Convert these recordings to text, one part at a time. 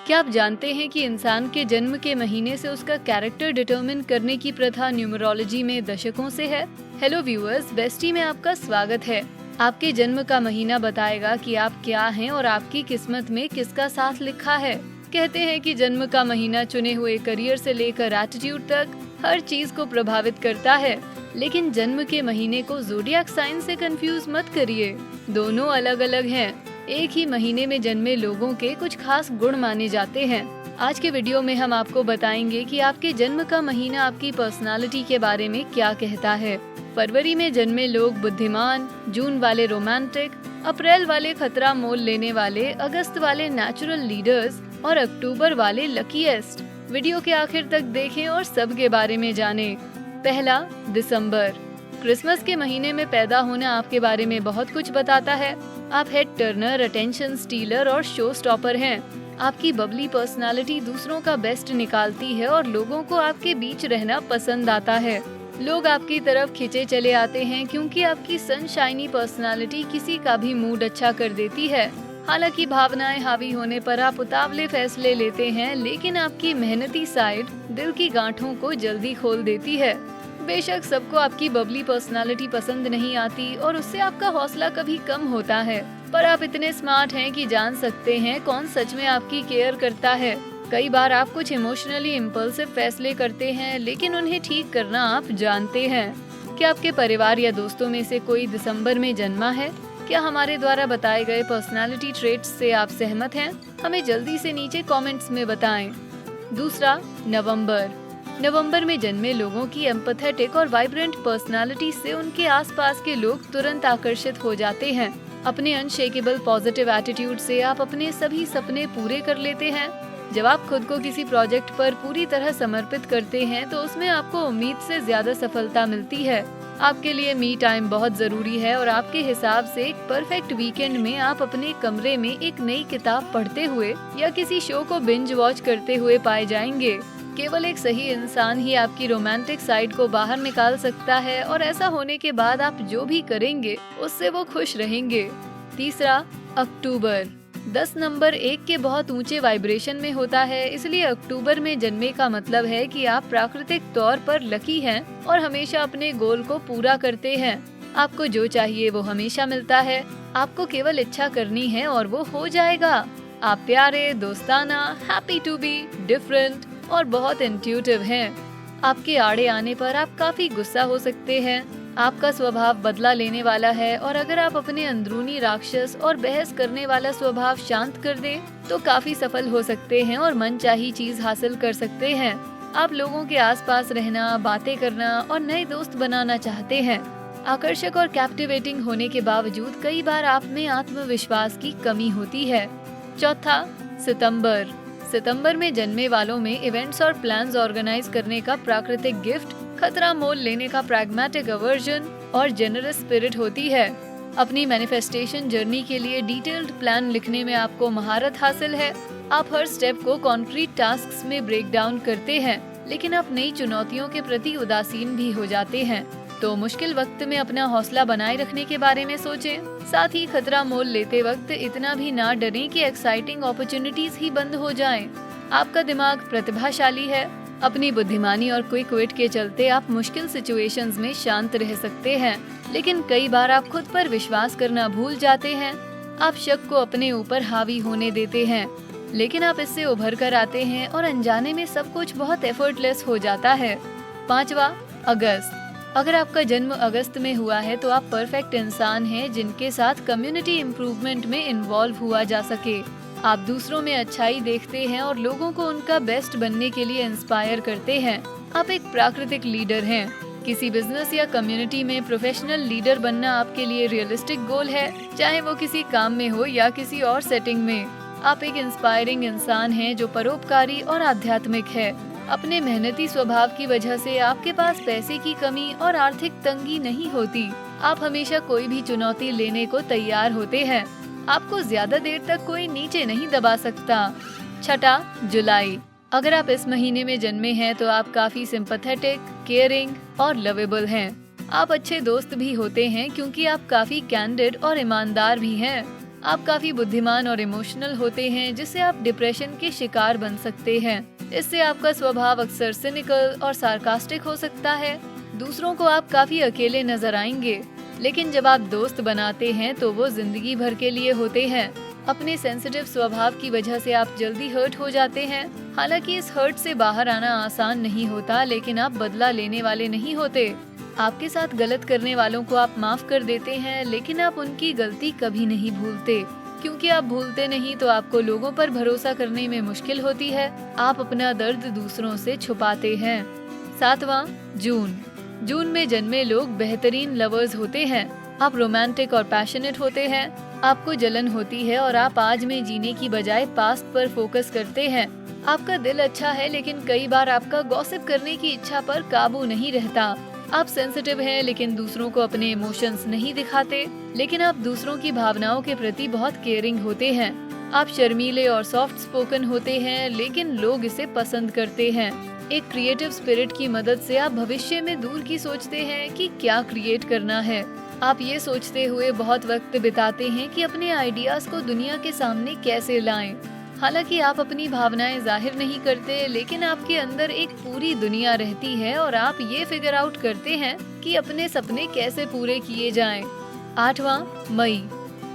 क्या आप जानते हैं कि इंसान के जन्म के महीने से उसका कैरेक्टर डिटरमिन करने की प्रथा न्यूमरोलॉजी में दशकों से है। हेलो व्यूअर्स, बेस्टी में आपका स्वागत है। आपके जन्म का महीना बताएगा कि आप क्या हैं और आपकी किस्मत में किसका साथ लिखा है। कहते हैं कि जन्म का महीना चुने हुए करियर से लेकर एटीट्यूड तक हर चीज को प्रभावित करता है, लेकिन जन्म के महीने को ज़ोडिएक साइन से कंफ्यूज मत करिए। दोनों अलग अलग हैं। एक ही महीने में जन्मे लोगों के कुछ खास गुण माने जाते हैं। आज के वीडियो में हम आपको बताएंगे कि आपके जन्म का महीना आपकी पर्सनालिटी के बारे में क्या कहता है। फरवरी में जन्मे लोग बुद्धिमान, जून वाले रोमांटिक, अप्रैल वाले खतरा मोल लेने वाले, अगस्त वाले नेचुरल लीडर्स और अक्टूबर वाले लकीएस्ट। वीडियो के आखिर तक देखें और सबके बारे में जानें। पहला, दिसंबर। क्रिसमस के महीने में पैदा होना आपके बारे में बहुत कुछ बताता है। आप हेड टर्नर, अटेंशन स्टीलर और शो स्टॉपर हैं। आपकी बबली पर्सनालिटी दूसरों का बेस्ट निकालती है और लोगों को आपके बीच रहना पसंद आता है। लोग आपकी तरफ खिंचे चले आते हैं क्योंकि आपकी सनशाइनी पर्सनालिटी किसी का भी मूड अच्छा कर देती है। हालांकि भावनाएं हावी होने पर आप उतावले फैसले लेते हैं, लेकिन आपकी मेहनती साइड दिल की गांठों को जल्दी खोल देती है। बेशक सबको आपकी बबली पर्सनालिटी पसंद नहीं आती और उससे आपका हौसला कभी कम होता है, पर आप इतने स्मार्ट हैं कि जान सकते हैं कौन सच में आपकी केयर करता है। कई बार आप कुछ इमोशनली इम्पल्सिव फैसले करते हैं, लेकिन उन्हें ठीक करना आप जानते हैं। क्या आपके परिवार या दोस्तों में से कोई दिसंबर में जन्मा है? क्या हमारे द्वारा बताए गए पर्सनालिटी ट्रेट्स से आप सहमत हैं? हमें जल्दी से नीचे कमेंट्स में बताएं। दूसरा, नवंबर। नवंबर में जन्मे लोगों की एम्पैथेटिक और वाइब्रेंट पर्सनालिटी से उनके आसपास के लोग तुरंत आकर्षित हो जाते हैं। अपने अनशेकेबल पॉजिटिव एटीट्यूड से आप अपने सभी सपने पूरे कर लेते हैं। जब आप खुद को किसी प्रोजेक्ट पर पूरी तरह समर्पित करते हैं तो उसमें आपको उम्मीद से ज्यादा सफलता मिलती है। आपके लिए मी टाइम बहुत जरूरी है और आपके हिसाब से एक परफेक्ट वीकेंड में आप अपने कमरे में एक नई किताब पढ़ते हुए या किसी शो को बिंज वॉच करते हुए पाए जाएंगे। केवल एक सही इंसान ही आपकी रोमांटिक साइड को बाहर निकाल सकता है और ऐसा होने के बाद आप जो भी करेंगे उससे वो खुश रहेंगे। तीसरा, अक्टूबर। 10 नंबर एक के बहुत ऊंचे वाइब्रेशन में होता है, इसलिए अक्टूबर में जन्मे का मतलब है कि आप प्राकृतिक तौर पर लकी हैं और हमेशा अपने गोल को पूरा करते हैं। आपको जो चाहिए वो हमेशा मिलता है। आपको केवल इच्छा करनी है और वो हो जाएगा। आप प्यारे, दोस्ताना, हैप्पी टू बी डिफरेंट और बहुत इंट्यूटिव हैं। आपके आड़े आने पर आप काफी गुस्सा हो सकते हैं। आपका स्वभाव बदला लेने वाला है और अगर आप अपने अंदरूनी राक्षस और बहस करने वाला स्वभाव शांत कर दें तो काफी सफल हो सकते हैं और मनचाही चीज हासिल कर सकते हैं। आप लोगों के आसपास रहना, बातें करना और नए दोस्त बनाना चाहते हैं। आकर्षक और कैप्टिवेटिंग होने के बावजूद कई बार आप में आत्मविश्वास की कमी होती है। चौथा, सितंबर। सितंबर में जन्मे वालों में इवेंट्स और प्लान्स ऑर्गेनाइज करने का प्राकृतिक गिफ्ट, खतरा मोल लेने का प्रैग्मेटिक अवर्जन और जेनरस स्पिरिट होती है। अपनी मैनिफेस्टेशन जर्नी के लिए डिटेल्ड प्लान लिखने में आपको महारत हासिल है। आप हर स्टेप को कॉन्क्रीट टास्क्स में ब्रेक डाउन करते हैं, लेकिन आप नई चुनौतियों के प्रति उदासीन भी हो जाते हैं। तो मुश्किल वक्त में अपना हौसला बनाए रखने के बारे में सोचें। साथ ही खतरा मोल लेते वक्त इतना भी ना डरें कि एक्साइटिंग अपॉर्चुनिटीज ही बंद हो जाएं। आपका दिमाग प्रतिभाशाली है। अपनी बुद्धिमानी और क्विक विट के चलते आप मुश्किल सिचुएशंस में शांत रह सकते हैं, लेकिन कई बार आप खुद पर विश्वास करना भूल जाते हैं। आप शक को अपने ऊपर हावी होने देते हैं, लेकिन आप इससे उभर कर आते हैं और अनजाने में सब कुछ बहुत एफर्टलेस हो जाता है। पांचवा, अगस्त। अगर आपका जन्म अगस्त में हुआ है तो आप परफेक्ट इंसान हैं जिनके साथ कम्युनिटी इम्प्रूवमेंट में इन्वॉल्व हुआ जा सके। आप दूसरों में अच्छाई देखते हैं और लोगों को उनका बेस्ट बनने के लिए इंस्पायर करते हैं। आप एक प्राकृतिक लीडर हैं। किसी बिजनेस या कम्युनिटी में प्रोफेशनल लीडर बनना आपके लिए रियलिस्टिक गोल है, चाहे वो किसी काम में हो या किसी और सेटिंग में। आप एक इंस्पायरिंग इंसान हैं जो परोपकारी और आध्यात्मिक है। अपने मेहनती स्वभाव की वजह से आपके पास पैसे की कमी और आर्थिक तंगी नहीं होती। आप हमेशा कोई भी चुनौती लेने को तैयार होते हैं। आपको ज्यादा देर तक कोई नीचे नहीं दबा सकता। छठा, जुलाई। अगर आप इस महीने में जन्मे हैं तो आप काफी सिंपैथेटिक, केयरिंग और लवेबल हैं। आप अच्छे दोस्त भी होते हैं क्योंकि आप काफी कैंडिड और ईमानदार भी हैं। आप काफी बुद्धिमान और इमोशनल होते हैं, जिससे आप डिप्रेशन के शिकार बन सकते हैं। इससे आपका स्वभाव अक्सर सिनिकल और सार्कास्टिक हो सकता है। दूसरों को आप काफी अकेले नजर आएंगे, लेकिन जब आप दोस्त बनाते हैं तो वो जिंदगी भर के लिए होते हैं। अपने सेंसिटिव स्वभाव की वजह से आप जल्दी हर्ट हो जाते हैं। हालांकि इस हर्ट से बाहर आना आसान नहीं होता, लेकिन आप बदला लेने वाले नहीं होते। आपके साथ गलत करने वालों को आप माफ कर देते हैं, लेकिन आप उनकी गलती कभी नहीं भूलते। क्योंकि आप भूलते नहीं तो आपको लोगों पर भरोसा करने में मुश्किल होती है। आप अपना दर्द दूसरों से छुपाते हैं। 7वां, जून में जन्मे लोग बेहतरीन लवर्स होते हैं। आप रोमांटिक और पैशनेट होते हैं। आपको जलन होती है और आप आज में जीने की बजाय पास्ट पर फोकस करते हैं। आपका दिल अच्छा है, लेकिन कई बार आपका गॉसिप करने की इच्छा पर काबू नहीं रहता। आप सेंसिटिव हैं, लेकिन दूसरों को अपने इमोशंस नहीं दिखाते। लेकिन आप दूसरों की भावनाओं के प्रति बहुत केयरिंग होते हैं। आप शर्मीले और सॉफ्ट स्पोकन होते हैं, लेकिन लोग इसे पसंद करते हैं। एक क्रिएटिव स्पिरिट की मदद से आप भविष्य में दूर की सोचते हैं कि क्या क्रिएट करना है। आप ये सोचते हुए बहुत वक्त बिताते हैं कि अपने आइडियाज को दुनिया के सामने कैसे लाएं। हालांकि आप अपनी भावनाएं जाहिर नहीं करते, लेकिन आपके अंदर एक पूरी दुनिया रहती है और आप ये फिगर आउट करते हैं कि अपने सपने कैसे पूरे किए जाएं। 8वां,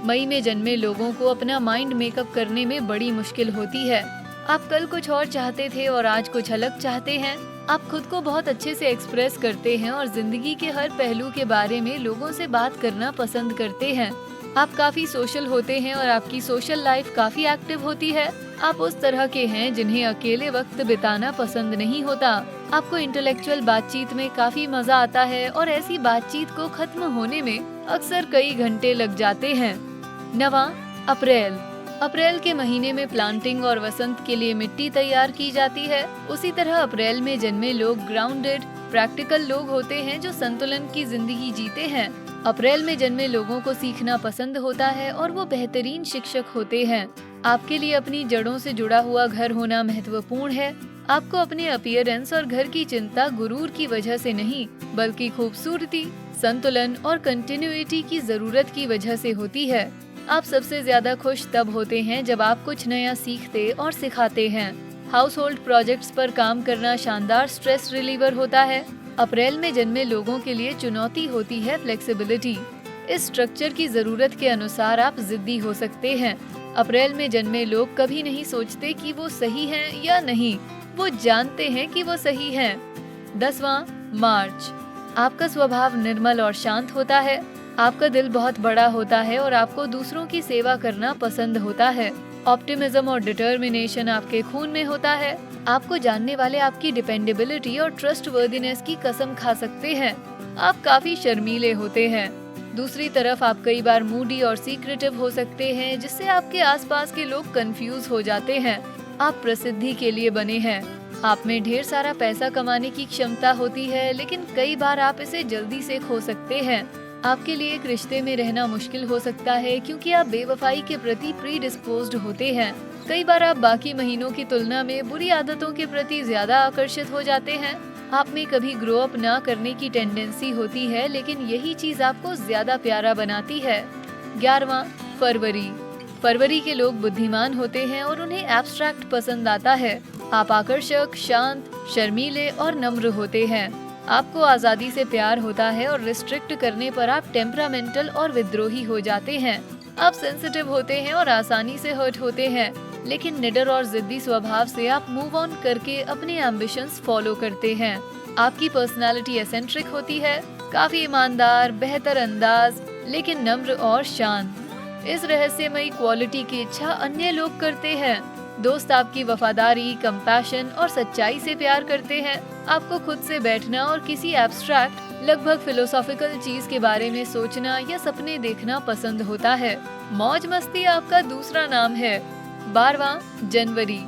मई में जन्मे लोगों को अपना माइंड मेकअप करने में बड़ी मुश्किल होती है। आप कल कुछ और चाहते थे और आज कुछ अलग चाहते हैं। आप खुद को बहुत अच्छे से एक्सप्रेस करते हैं और जिंदगी के हर पहलू के बारे में लोगों से बात करना पसंद करते हैं। आप काफी सोशल होते हैं और आपकी सोशल लाइफ काफी एक्टिव होती है। आप उस तरह के हैं जिन्हें अकेले वक्त बिताना पसंद नहीं होता। आपको इंटेलेक्चुअल बातचीत में काफी मजा आता है और ऐसी बातचीत को खत्म होने में अक्सर कई घंटे लग जाते हैं। 9वां, अप्रैल के महीने में प्लांटिंग और वसंत के लिए मिट्टी तैयार की जाती है। उसी तरह अप्रैल में जन्मे लोग ग्राउंडेड, प्रैक्टिकल लोग होते हैं जो संतुलन की जिंदगी जीते हैं। अप्रैल में जन्मे लोगों को सीखना पसंद होता है और वो बेहतरीन शिक्षक होते हैं। आपके लिए अपनी जड़ों से जुड़ा हुआ घर होना महत्वपूर्ण है। आपको अपने अपीयरेंस और घर की चिंता गुरूर की वजह से नहीं, बल्कि खूबसूरती, संतुलन और कंटिन्यूटी की जरूरत की वजह से होती है। आप सबसे ज्यादा खुश तब होते हैं जब आप कुछ नया सीखते और सिखाते हैं। हाउस होल्ड प्रोजेक्ट्स पर काम करना शानदार स्ट्रेस रिलीवर होता है। अप्रैल में जन्मे लोगों के लिए चुनौती होती है फ्लेक्सिबिलिटी। इस स्ट्रक्चर की जरूरत के अनुसार आप जिद्दी हो सकते हैं। अप्रैल में जन्मे लोग कभी नहीं सोचते कि वो सही हैं या नहीं, वो जानते हैं कि वो सही हैं। 10वां, मार्च। आपका स्वभाव निर्मल और शांत होता है। आपका दिल बहुत बड़ा होता है और आपको दूसरों की सेवा करना पसंद होता है। ऑप्टिमिज्म और डिटर्मिनेशन आपके खून में होता है। आपको जानने वाले आपकी डिपेंडेबिलिटी और ट्रस्टवर्दीनेस की कसम खा सकते हैं। आप काफी शर्मीले होते हैं। दूसरी तरफ आप कई बार मूडी और सीक्रेटिव हो सकते हैं, जिससे आपके आसपास के लोग कंफ्यूज हो जाते हैं। आप प्रसिद्धि के लिए बने हैं। आप में ढेर सारा पैसा कमाने की क्षमता होती है, लेकिन कई बार आप इसे जल्दी से खो सकते हैं। आपके लिए एक रिश्ते में रहना मुश्किल हो सकता है, क्योंकि आप बेवफाई के प्रति प्रीडिस्पोज्ड होते हैं। कई बार आप बाकी महीनों की तुलना में बुरी आदतों के प्रति ज्यादा आकर्षित हो जाते हैं। आप में कभी ग्रो अप ना करने की टेंडेंसी होती है, लेकिन यही चीज आपको ज्यादा प्यारा बनाती है। 11वां, फरवरी के लोग बुद्धिमान होते हैं और उन्हें एब्स्ट्रैक्ट पसंद आता है। आप आकर्षक, शांत, शर्मीले और नम्र होते हैं। आपको आजादी से प्यार होता है और रिस्ट्रिक्ट करने पर आप टेम्परामेंटल और विद्रोही हो जाते हैं। आप सेंसिटिव होते हैं और आसानी से हर्ट होते हैं, लेकिन निडर और जिद्दी स्वभाव से आप मूव ऑन करके अपने एम्बिशंस फॉलो करते हैं। आपकी पर्सनालिटी एसेंट्रिक होती है, काफी ईमानदार, बेहतर अंदाज, लेकिन नम्र और शांत। इस रहस्यमयी क्वालिटी की इच्छा अन्य लोग करते हैं। दोस्त आपकी वफादारी, कंपैशन और सच्चाई से प्यार करते हैं। आपको खुद से बैठना और किसी एब्स्ट्रैक्ट, लगभग फिलोसॉफिकल चीज के बारे में सोचना या सपने देखना पसंद होता है। मौज मस्ती आपका दूसरा नाम है। 12वां, जनवरी।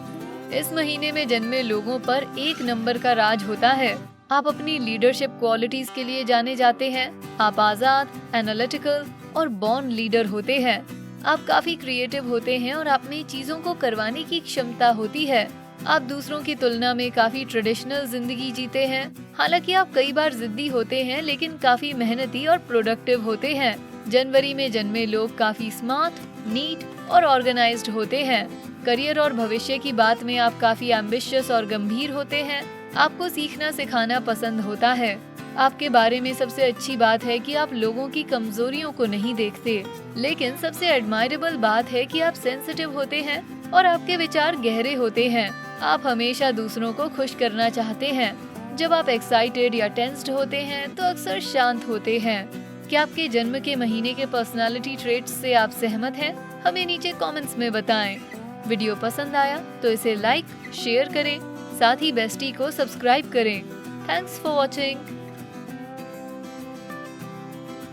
इस महीने में जन्मे लोगों पर 1 नंबर का राज होता है। आप अपनी लीडरशिप क्वालिटीज के लिए जाने जाते हैं। आप आजाद, एनालिटिकल और बॉर्न लीडर होते हैं। आप काफी क्रिएटिव होते हैं और आप में चीजों को करवाने की क्षमता होती है। आप दूसरों की तुलना में काफी ट्रेडिशनल जिंदगी जीते हैं। हालांकि आप कई बार जिद्दी होते हैं, लेकिन काफी मेहनती और प्रोडक्टिव होते हैं। जनवरी में जन्मे लोग काफी स्मार्ट, नीट और ऑर्गेनाइज्ड होते हैं। करियर और भविष्य की बात में आप काफी एम्बिशियस और गंभीर होते हैं। आपको सीखना सिखाना पसंद होता है। आपके बारे में सबसे अच्छी बात है कि आप लोगों की कमजोरियों को नहीं देखते, लेकिन सबसे एडमायरेबल बात है कि आप सेंसिटिव होते हैं और आपके विचार गहरे होते हैं। आप हमेशा दूसरों को खुश करना चाहते हैं। जब आप एक्साइटेड या टेंस्ड होते हैं तो अक्सर शांत होते हैं। क्या आपके जन्म के महीने के पर्सनालिटी ट्रेट्स से आप सहमत हैं? हमें नीचे कमेंट्स में बताएं। वीडियो पसंद आया तो इसे लाइक, शेयर करें, साथ ही बेस्टी को सब्सक्राइब करें। Thanks for watching.